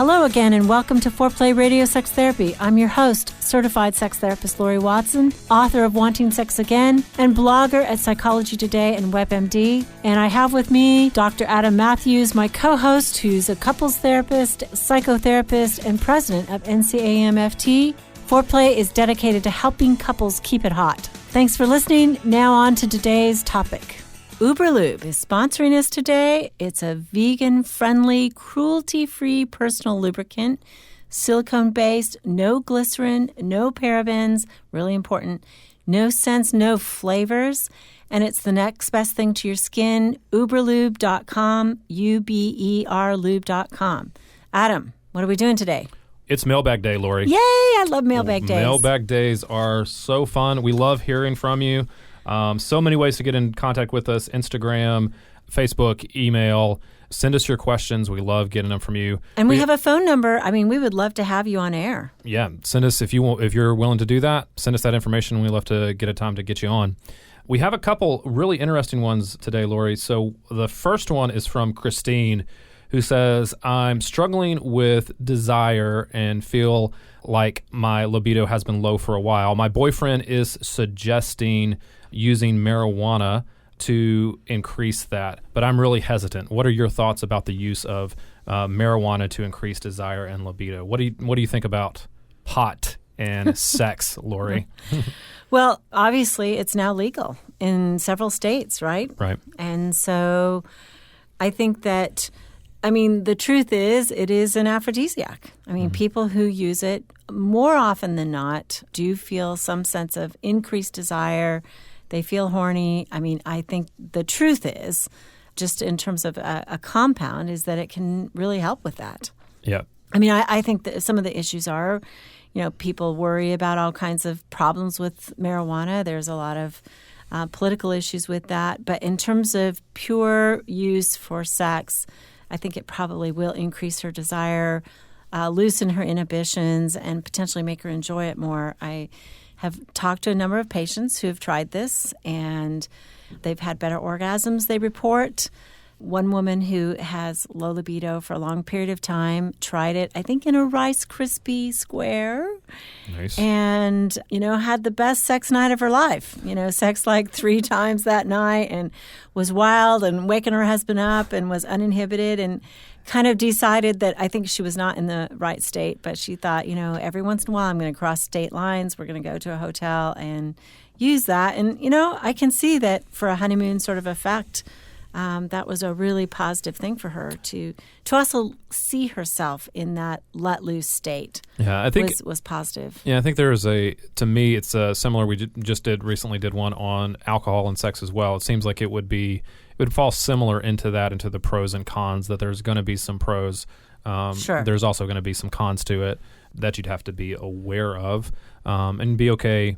Hello again, and welcome to Foreplay Radio Sex Therapy. I'm your host, certified sex therapist Lori Watson, author of Wanting Sex Again, and blogger at Psychology Today and WebMD. And I have with me Dr. Adam Matthews, my co-host, who's a couples therapist, psychotherapist, and president of NCAMFT. Foreplay is dedicated to helping couples keep it hot. Thanks for listening. Now on to today's topic. Uberlube is sponsoring us today. It's a vegan-friendly, cruelty-free personal lubricant, silicone-based, no glycerin, no parabens, really important, no scents, no flavors, and it's the next best thing to your skin. Uberlube.com, U-B-E-R lube.com. Adam, what are we doing today? It's Mailbag Day, Lori. Yay! I love Mailbag Days. Mailbag Days are so fun. We love hearing from you. So many ways to get in contact with us: Instagram, Facebook, email. Send us your questions. We love getting them from you. And we have a phone number. I mean, we would love to have you on air. Yeah, send us if you're willing to do that. Send us that information. We'd love to get a time to get you on. We have a couple really interesting ones today, Lori. So the first one is from Christine, who says, I'm struggling with desire and feel like my libido has been low for a while. My boyfriend is suggesting using marijuana to increase that, but I'm really hesitant. What are your thoughts about the use of marijuana to increase desire and libido? What do you think about pot and sex, Lori? Well, obviously, it's now legal in several states, right? Right. And so I think that, the truth is it is an aphrodisiac. People who use it more often than not do feel some sense of increased desire. They feel horny. I think the truth is, just in terms of a compound, is that it can really help with that. Yeah. I think that some of the issues are, people worry about all kinds of problems with marijuana. There's a lot of political issues with that. But in terms of pure use for sex, I think it probably will increase her desire, loosen her inhibitions, and potentially make her enjoy it more. I have talked to a number of patients who have tried this, and they've had better orgasms, they report. One woman who has low libido for a long period of time tried it, I think, in a Rice Krispie square. Nice. And, had the best sex night of her life. Sex like 3 times that night, and was wild and waking her husband up and was uninhibited, and kind of decided that I think she was not in the right state, but she thought, every once in a while I'm going to cross state lines. We're going to go to a hotel and use that. And, I can see that for a honeymoon sort of effect, that was a really positive thing for her to also see herself in that let loose state. Yeah, I think was positive. Yeah, I think there is to me, it's similar. We recently did one on alcohol and sex as well. It seems like it would fall similar into the pros and cons, that there's going to be some pros. Sure. There's also going to be some cons to it that you'd have to be aware of, and be okay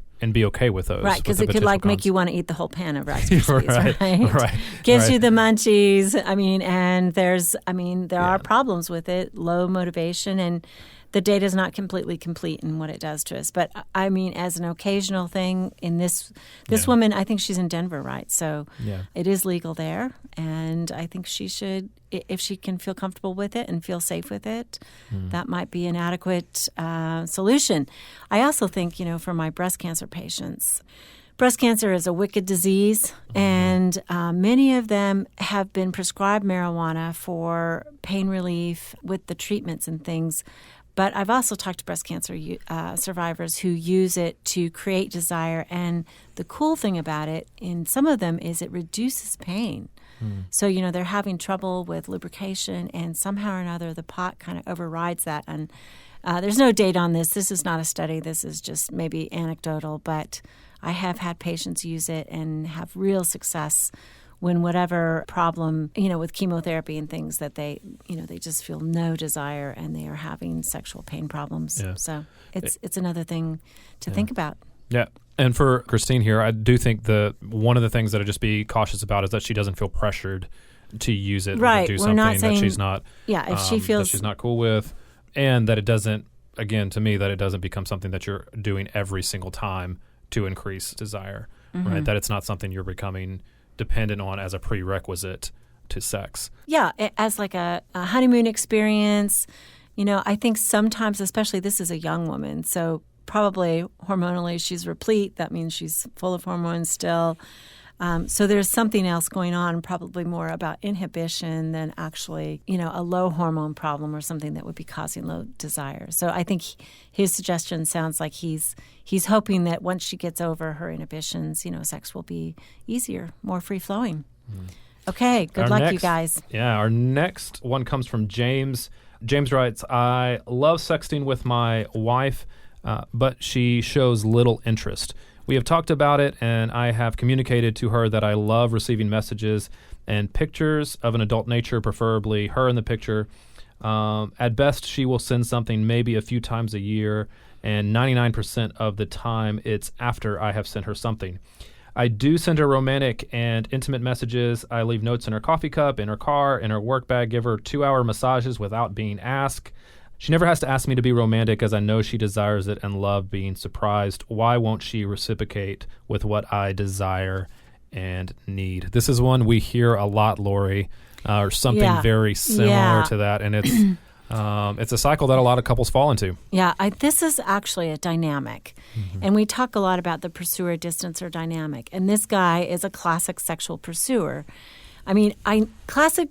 with those. Right, because it could make you want to eat the whole pan of Rice Krispies, right? Gives you the munchies. And there are problems with it, low motivation, and the data is not completely complete in what it does to us. But as an occasional thing in this woman, I think she's in Denver, right? So it is legal there, and I think she should, if she can feel comfortable with it and feel safe with it, that might be an adequate solution. I also think, for my breast cancer patients, breast cancer is a wicked disease, and many of them have been prescribed marijuana for pain relief with the treatments and things. But I've also talked to breast cancer survivors who use it to create desire. And the cool thing about it, in some of them, is it reduces pain. So, they're having trouble with lubrication, and somehow or another the pot kind of overrides that. And there's no data on this. This is not a study. This is just maybe anecdotal. But I have had patients use it and have real success when whatever problem, with chemotherapy and things, that they just feel no desire and they are having sexual pain problems. Yeah. So it's another thing to think about. Yeah. And for Christine here, I do think one of the things that I'd just be cautious about is that she doesn't feel pressured to use it, right. or to do We're something not saying, that she's not, if she feels that she's not cool with, and that it doesn't, again, to me, that it doesn't become something that you're doing every single time to increase desire, right? That it's not something you're becoming dependent on as a prerequisite to sex. Yeah, as like a honeymoon experience, I think sometimes, especially this is a young woman, so probably hormonally she's replete. That means she's full of hormones still. So there's something else going on, probably more about inhibition than actually, a low hormone problem or something that would be causing low desire. So I think his suggestion sounds like he's hoping that once she gets over her inhibitions, sex will be easier, more free-flowing. Okay, good luck, you guys. Yeah, our next one comes from James. James writes, I love sexting with my wife, but she shows little interest. We have talked about it, and I have communicated to her that I love receiving messages and pictures of an adult nature, preferably her in the picture. At best, she will send something maybe a few times a year, and 99% of the time, it's after I have sent her something. I do send her romantic and intimate messages. I leave notes in her coffee cup, in her car, in her work bag, give her 2-hour massages without being asked. She never has to ask me to be romantic, as I know she desires it and love being surprised. Why won't she reciprocate with what I desire and need? This is one we hear a lot, Lori, or something very similar to that, and it's a cycle that a lot of couples fall into. Yeah, this is actually a dynamic, and we talk a lot about the pursuer-distancer dynamic, and this guy is a classic sexual pursuer. I mean, classic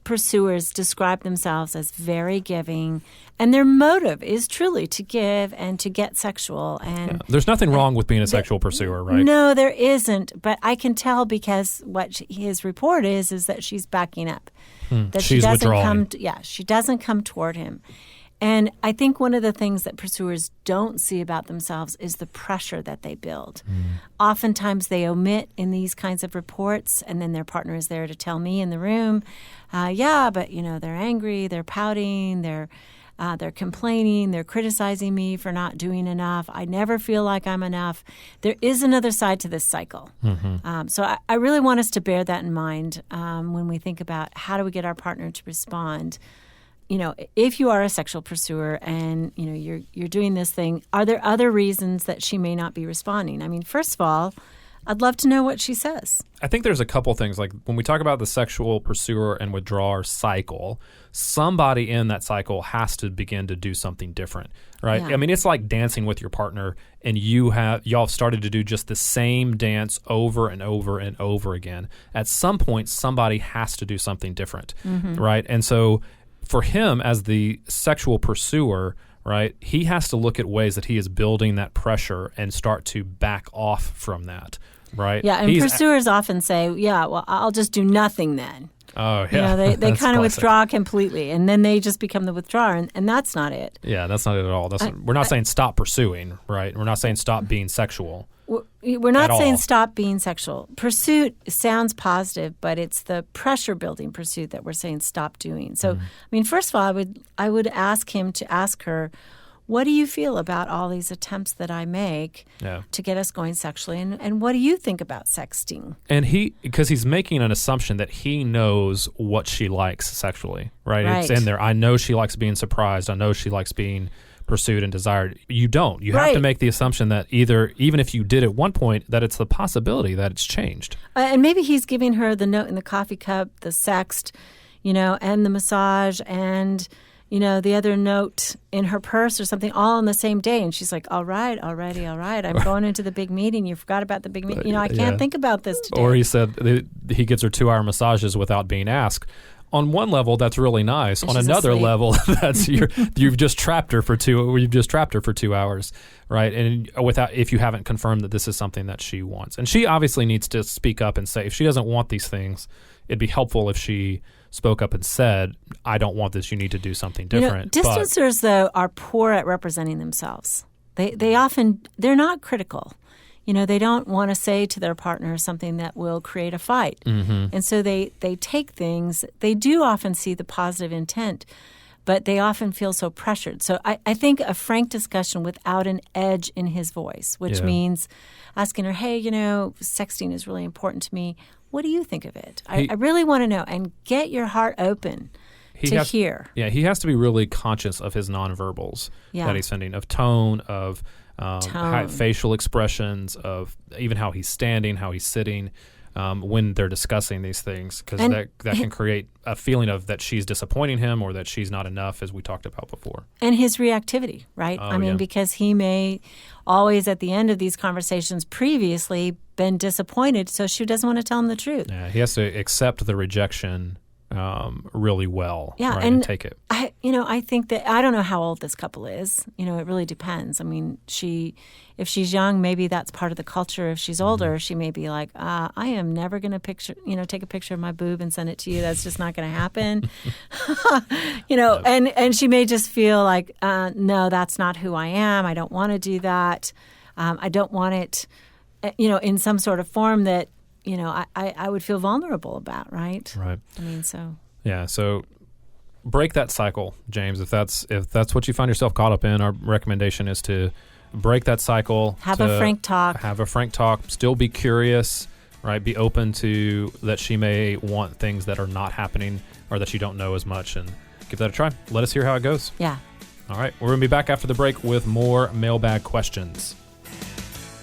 pursuers describe themselves as very giving, and their motive is truly to give and to get sexual. And there's nothing wrong with being a sexual pursuer, right? No, there isn't. But I can tell because what his report is that she's backing up. That she's withdrawing. She doesn't come toward him. And I think one of the things that pursuers don't see about themselves is the pressure that they build. Oftentimes they omit in these kinds of reports, and then their partner is there to tell me in the room, but they're angry, they're pouting, they're complaining, they're criticizing me for not doing enough. I never feel like I'm enough. There is another side to this cycle. So I really want us to bear that in mind when we think about how do we get our partner to respond. If you are a sexual pursuer and, you're doing this thing, are there other reasons that she may not be responding? I mean, first of all, I'd love to know what she says. I think there's a couple things. Like when we talk about the sexual pursuer and withdrawer cycle, somebody in that cycle has to begin to do something different, right? Yeah. I mean, it's like dancing with your partner, and y'all have started to do just the same dance over and over and over again. At some point, somebody has to do something different, right? And so for him as the sexual pursuer, right, he has to look at ways that he is building that pressure and start to back off from that, right? Yeah, and pursuers often say, I'll just do nothing then. Oh, yeah. They kind of withdraw completely, and then they just become the withdrawer, and that's not it. Yeah, that's not it at all. We're not saying stop pursuing, right? We're not saying stop being sexual. We're not saying stop being sexual. Pursuit sounds positive, but it's the pressure-building pursuit that we're saying stop doing. So, I mean, first of all, I would ask him to ask her, what do you feel about all these attempts that I make to get us going sexually? And what do you think about sexting? And because he's making an assumption that he knows what she likes sexually, right? It's in there. I know she likes being surprised. I know she likes being pursued and desired. You don't. You have to make the assumption that even if you did at one point, that it's the possibility that it's changed. And maybe he's giving her the note in the coffee cup, the sext, and the massage, and the other note in her purse or something, all on the same day. And she's like, all right. I'm going into the big meeting. You forgot about the big meeting. I can't think about this today. Or he said he gets her 2-hour massages without being asked. On one level, that's really nice. On another level, that's you've just trapped her for 2 hours, right? And if you haven't confirmed that this is something that she wants, and she obviously needs to speak up and say if she doesn't want these things, it'd be helpful if she spoke up and said, "I don't want this. You need to do something different." Distancers, though, are poor at representing themselves. They're not critical. They don't want to say to their partner something that will create a fight. And so they take things. They do often see the positive intent, but they often feel so pressured. So I think a frank discussion without an edge in his voice, which means asking her, hey, sexting is really important to me. What do you think of it? I really want to know. And get your heart open to hear. Yeah, he has to be really conscious of his nonverbals that he's sending, of tone, of facial expressions, of even how he's standing, how he's sitting. when they're discussing these things, because that can create a feeling of that she's disappointing him or that she's not enough, as we talked about before. And his reactivity, right? Because he may always at the end of these conversations previously been disappointed, so she doesn't want to tell him the truth. Yeah, he has to accept the rejection really well, right, and take it. I think that, I don't know how old this couple is. It really depends. I mean, if she's young, maybe that's part of the culture. If she's older, she may be like, I am never going to take a picture of my boob and send it to you. That's just not going to happen. And she may just feel like, no, that's not who I am. I don't want to do that. I don't want it, in some sort of form that, I would feel vulnerable about, right? Right. Yeah, so break that cycle, James. If that's what you find yourself caught up in, our recommendation is to break that cycle. Have a frank talk. Still be curious, right? Be open to that she may want things that are not happening or that you don't know as much, and give that a try. Let us hear how it goes. Yeah. All right. We're going to be back after the break with more mailbag questions.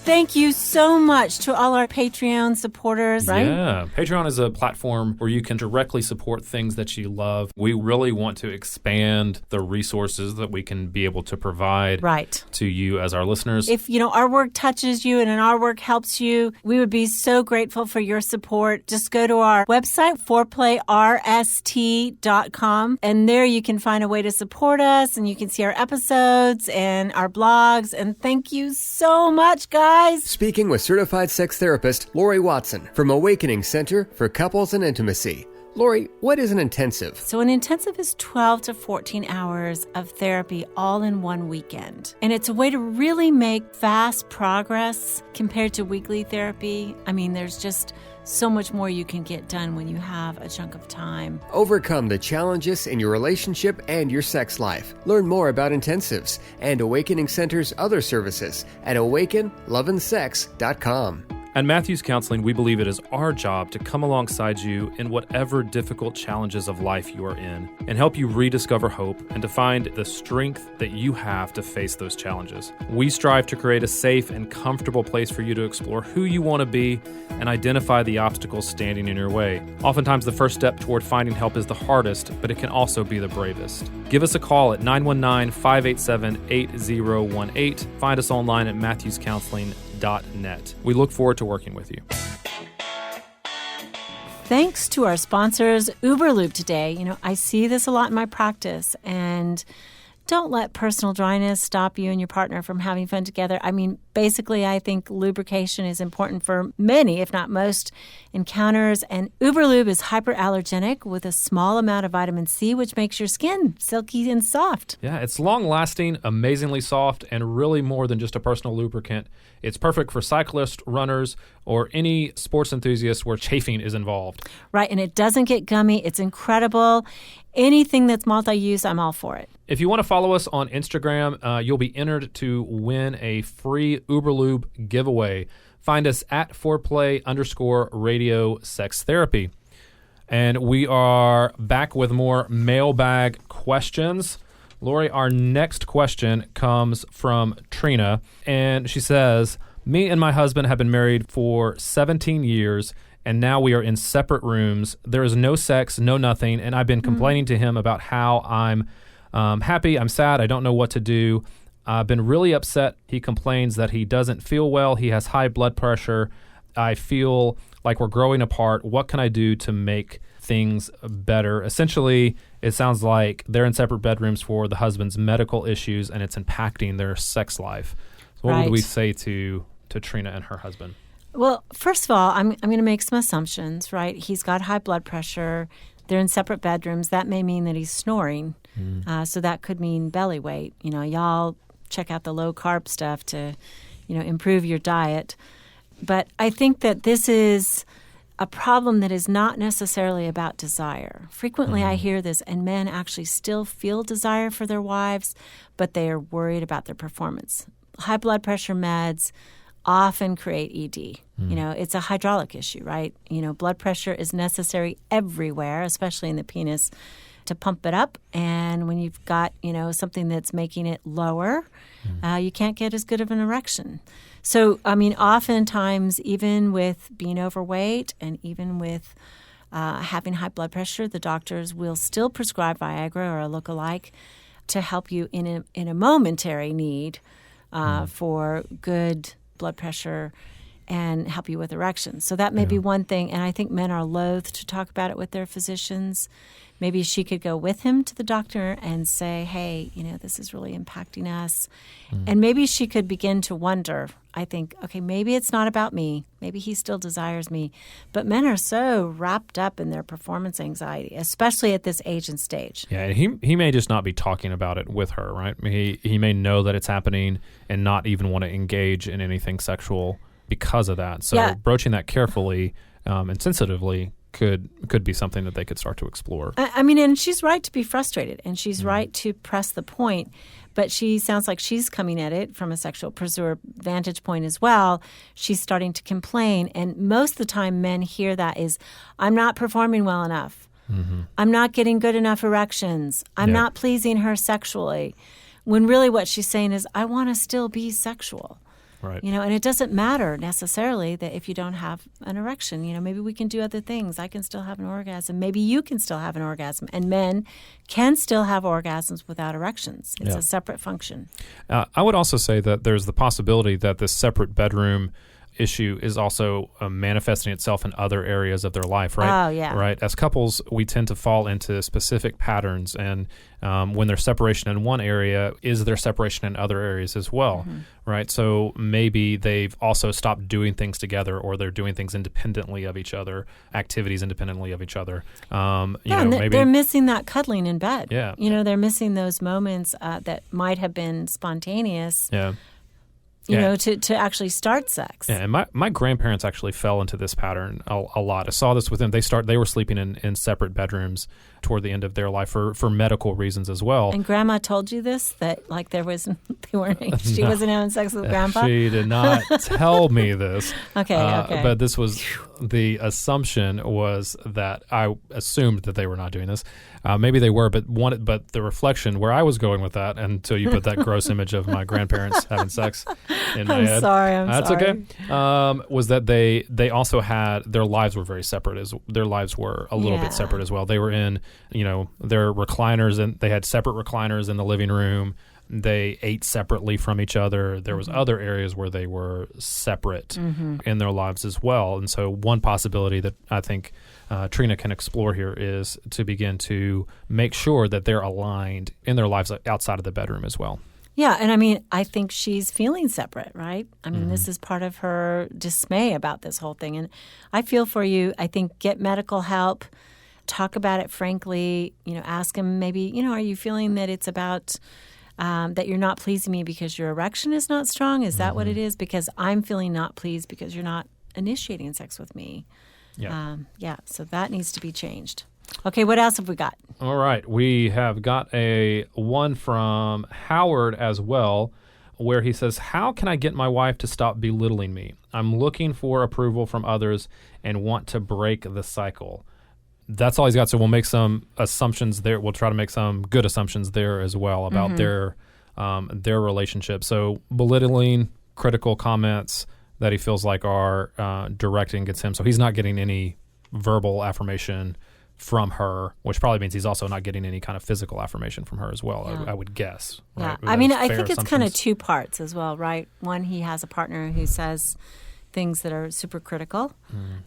Thank you so much to all our Patreon supporters, right? Yeah. Patreon is a platform where you can directly support things that you love. We really want to expand the resources that we can be able to provide to you as our listeners. If, our work touches you and our work helps you, we would be so grateful for your support. Just go to our website, foreplayrst.com, and there you can find a way to support us, and you can see our episodes and our blogs. And thank you so much, guys. Speaking with certified sex therapist Lori Watson from Awakening Center for Couples and Intimacy. Lori, what is an intensive? So an intensive is 12 to 14 hours of therapy all in one weekend. And it's a way to really make fast progress compared to weekly therapy. I mean, there's just so much more you can get done when you have a chunk of time. Overcome the challenges in your relationship and your sex life. Learn more about intensives and Awakening Center's other services at awakenloveandsex.com. At Matthews Counseling, we believe it is our job to come alongside you in whatever difficult challenges of life you are in and help you rediscover hope and to find the strength that you have to face those challenges. We strive to create a safe and comfortable place for you to explore who you want to be and identify the obstacles standing in your way. Oftentimes, the first step toward finding help is the hardest, but it can also be the bravest. Give us a call at 919-587-8018. Find us online at matthewscounseling.net. We look forward to working with you. Thanks to our sponsors, Uberlube today. I see this a lot in my practice, and don't let personal dryness stop you and your partner from having fun together. I mean, basically, I think lubrication is important for many, if not most, encounters. And Uberlube is hyperallergenic with a small amount of vitamin C, which makes your skin silky and soft. Yeah, it's long-lasting, amazingly soft, and really more than just a personal lubricant. It's perfect for cyclists, runners, or any sports enthusiasts where chafing is involved. Right, and it doesn't get gummy. It's incredible. Anything that's multi-use, I'm all for it. If you want to follow us on Instagram, you'll be entered to win a free Uberlube giveaway. Find us at foreplay_radio sex therapy. And we are back with more mailbag questions. Lori, our next question comes from Trina, and she says, me and my husband have been married for 17 years, and now we are in separate rooms. There is no sex, no nothing, and I've been complaining to him about how I'm happy, I'm sad, I don't know what to do. I've been really upset. He complains that he doesn't feel well, he has high blood pressure. I feel like we're growing apart. What can I do to make things better? Essentially, it sounds like they're in separate bedrooms for the husband's medical issues, and it's impacting their sex life. So what would we say to Trina and her husband? Well, first of all, I'm going to make some assumptions, right? He's got high blood pressure. They're in separate bedrooms. That may mean that he's snoring. So that could mean belly weight. Y'all check out the low-carb stuff to, improve your diet. But I think that this is a problem that is not necessarily about desire. Frequently I hear this, and men actually still feel desire for their wives, but they are worried about their performance. High blood pressure meds often create ED. It's a hydraulic issue, right? Blood pressure is necessary everywhere, especially in the penis, to pump it up. And when you've got, something that's making it lower, you can't get as good of an erection. So, oftentimes, even with being overweight and even with having high blood pressure, the doctors will still prescribe Viagra or a lookalike to help you in a momentary need for good blood pressure and help you with erections. So that may be one thing. And I think men are loath to talk about it with their physicians. Maybe she could go with him to the doctor and say, hey, this is really impacting us. And maybe she could begin to wonder, I think, okay, maybe it's not about me. Maybe he still desires me. But men are so wrapped up in their performance anxiety, especially at this age and stage. Yeah, he may just not be talking about it with her, right? He may know that it's happening and not even want to engage in anything sexual because of that. So broaching that carefully and sensitively could be something that they could start to explore. And she's right to be frustrated, and she's right to press the point, but she sounds like she's coming at it from a sexual pursuer vantage point as well. She's starting to complain, and most of the time men hear that is, I'm not performing well enough. I'm not getting good enough erections. I'm not pleasing her sexually. When really what she's saying is, I want to still be sexual. Right. And it doesn't matter necessarily that if you don't have an erection, maybe we can do other things. I can still have an orgasm. Maybe you can still have an orgasm. And men can still have orgasms without erections. It's a separate function. I would also say that there's the possibility that this separate bedroom issue is also manifesting itself in other areas of their life, right? Oh, yeah. Right. As couples, we tend to fall into specific patterns, and when there's separation in one area, is there separation in other areas as well, right? So maybe they've also stopped doing things together, or they're doing things independently of each other, activities independently of each other. Maybe they're missing that cuddling in bed. Yeah. They're missing those moments that might have been spontaneous. Yeah. To actually start sex. Yeah, and my grandparents actually fell into this pattern a lot. I saw this with them. They were sleeping in separate bedrooms toward the end of their life for medical reasons as well. And Grandma told you this, that she wasn't having sex with Grandpa? She did not tell me this. Okay. But this was the assumption was that I assumed that they were not doing this. Maybe they were, but the reflection where I was going with that, until you put that gross image of my grandparents having sex in my head. That's sorry. Okay. Was that they also had, their lives were very separate. Their lives were a little bit separate as well. They were in, their recliners, and they had separate recliners in the living room. They ate separately from each other. There was other areas where they were separate in their lives as well. And so one possibility that I think Trina can explore here is to begin to make sure that they're aligned in their lives outside of the bedroom as well. Yeah, and I think she's feeling separate, right? This is part of her dismay about this whole thing. And I feel for you. I think get medical help. Talk about it frankly. Ask him maybe, are you feeling that it's about that you're not pleasing me because your erection is not strong? Is that what it is? Because I'm feeling not pleased because you're not initiating sex with me. Yeah. So that needs to be changed. Okay, what else have we got? All right. We have got one from Howard as well, where he says, how can I get my wife to stop belittling me? I'm looking for approval from others and want to break the cycle. That's all he's got. So we'll make some assumptions there. We'll try to make some good assumptions there as well about their relationship. So belittling, critical comments that he feels like are directing against him. So he's not getting any verbal affirmation from her, which probably means he's also not getting any kind of physical affirmation from her as well, I would guess. Right? Yeah. I think it's kind of two parts as well, right? One, he has a partner who says things that are super critical,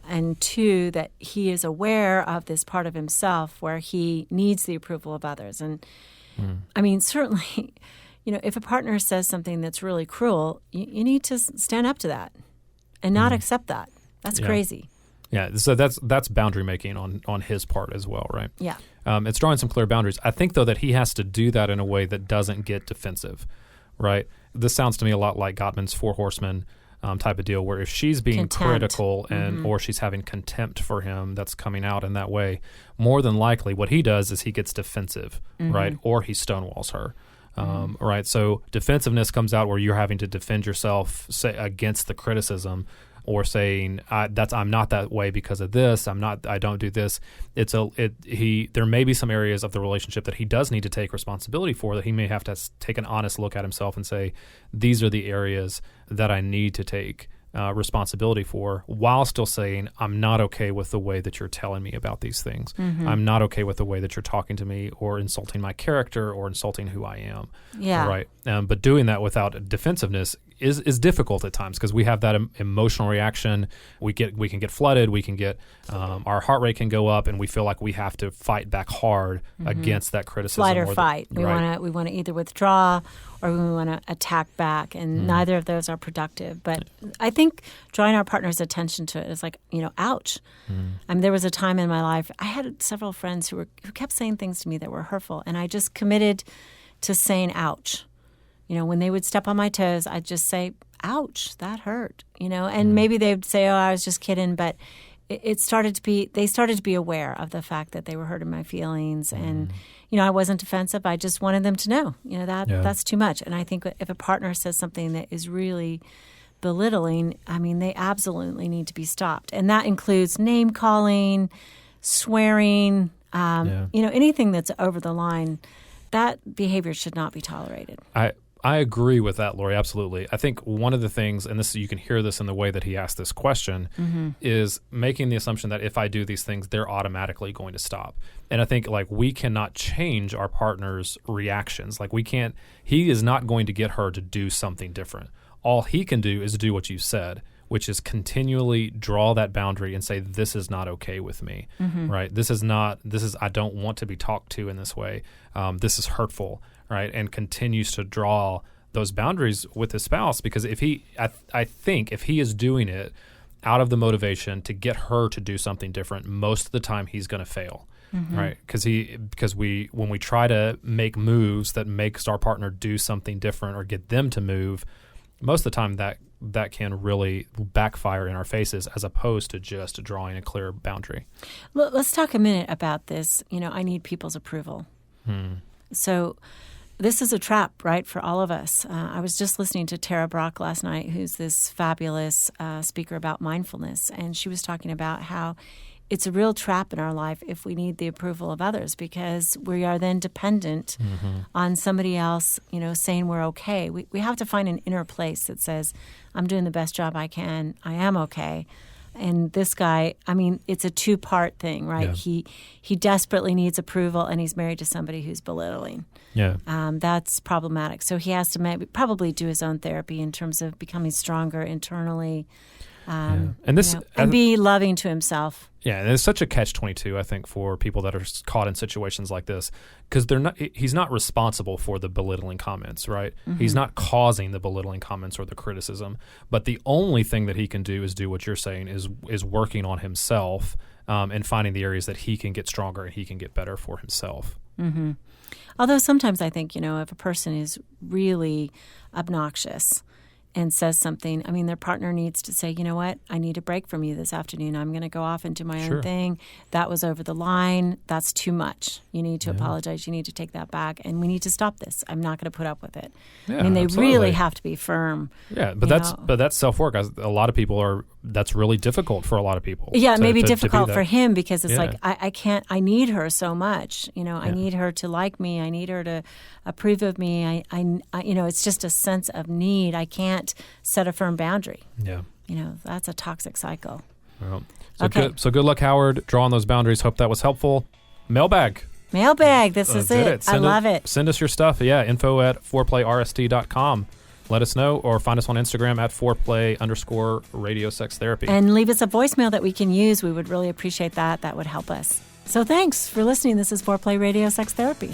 and two, that he is aware of this part of himself where he needs the approval of others. And certainly, if a partner says something that's really cruel, you need to stand up to that and not accept that. That's crazy. Yeah, so that's boundary making on his part as well, right? Yeah. It's drawing some clear boundaries. I think, though, that he has to do that in a way that doesn't get defensive, right? This sounds to me a lot like Gottman's Four Horsemen type of deal, where if she's being critical and or she's having contempt for him that's coming out in that way, more than likely what he does is he gets defensive, right? Or he stonewalls her. Right? So defensiveness comes out where you're having to defend yourself, say, against the criticism, or saying I'm not that way because of this. I don't do this. There may be some areas of the relationship that he does need to take responsibility for, that he may have to take an honest look at himself and say, these are the areas that I need to take responsibility for, while still saying, I'm not okay with the way that you're telling me about these things. I'm not okay with the way that you're talking to me or insulting my character or insulting who I am. Yeah. Right. But doing that without defensiveness is difficult at times, because we have that emotional reaction. We can get flooded. We can get our heart rate can go up, and we feel like we have to fight back hard against that criticism. Flight or fight. We want to either withdraw or we want to attack back, and neither of those are productive. But I think drawing our partner's attention to it is like, ouch. I mean, there was a time in my life, I had several friends who kept saying things to me that were hurtful, and I just committed to saying ouch. When they would step on my toes, I'd just say, ouch, that hurt, and maybe they'd say, oh, I was just kidding. But they started to be aware of the fact that they were hurting my feelings. And, I wasn't defensive. I just wanted them to know, that's too much. And I think if a partner says something that is really belittling, I mean, they absolutely need to be stopped. And that includes name calling, swearing, anything that's over the line. That behavior should not be tolerated. I agree with that, Lori, absolutely. I think one of the things, and you can hear this in the way that he asked this question, is making the assumption that if I do these things, they're automatically going to stop. And I think we cannot change our partner's reactions. He is not going to get her to do something different. All he can do is do what you said, which is continually draw that boundary and say, this is not okay with me, right? I don't want to be talked to in this way. This is hurtful, right? And continues to draw those boundaries with his spouse, because I think if he is doing it out of the motivation to get her to do something different, most of the time he's going to fail, right? Because when we try to make moves that makes our partner do something different or get them to move, most of the time that can really backfire in our faces, as opposed to just drawing a clear boundary. Let's talk a minute about this. I need people's approval. So this is a trap, right, for all of us. I was just listening to Tara Brach last night, who's this fabulous speaker about mindfulness, and she was talking about how it's a real trap in our life if we need the approval of others, because we are then dependent on somebody else, saying we're okay. We have to find an inner place that says, I'm doing the best job I can. I am okay. And this guy, I mean, it's a two-part thing, right? Yeah. He desperately needs approval, and he's married to somebody who's belittling. Yeah, that's problematic. So he has to probably do his own therapy in terms of becoming stronger internally, and be loving to himself. Yeah, and it's such a catch-22, I think, for people that are caught in situations like this, because he's not responsible for the belittling comments, right? He's not causing the belittling comments or the criticism, but the only thing that he can do is do what you're saying, is working on himself and finding the areas that he can get stronger and he can get better for himself. Although sometimes I think, if a person is really obnoxious and says something, I mean, their partner needs to say, you know what, I need a break from you this afternoon. I'm going to go off and do my own thing. That was over the line. That's too much. You need to apologize. You need to take that back. And we need to stop this. I'm not going to put up with it. Yeah, I mean, they absolutely. really have to be firm. Yeah, but that's self-work. A lot of people that's really difficult for a lot of people. Yeah, it may be difficult for him, because it's I can't, I need her so much. I need her to like me. I need her to approve of me. I it's just a sense of need. I can't set a firm boundary. Yeah. That's a toxic cycle. Well, so good luck, Howard, drawing those boundaries. Hope that was helpful. Mailbag. This is it. I love it. Send us your stuff. Yeah, info@foreplayrst.com. Let us know, or find us on Instagram @foreplay_radio sex therapy. And leave us a voicemail that we can use. We would really appreciate that. That would help us. So thanks for listening. This is Foreplay Radio Sex Therapy.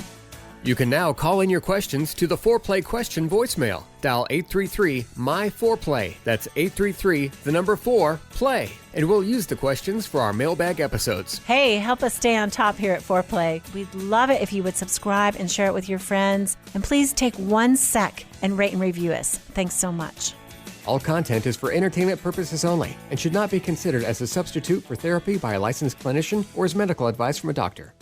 You can now call in your questions to the Foreplay question voicemail. Dial 833-MY-4PLAY. That's 833-4-PLAY. And we'll use the questions for our mailbag episodes. Hey, help us stay on top here at Foreplay. We'd love it if you would subscribe and share it with your friends. And please take 1 sec and rate and review us. Thanks so much. All content is for entertainment purposes only and should not be considered as a substitute for therapy by a licensed clinician or as medical advice from a doctor.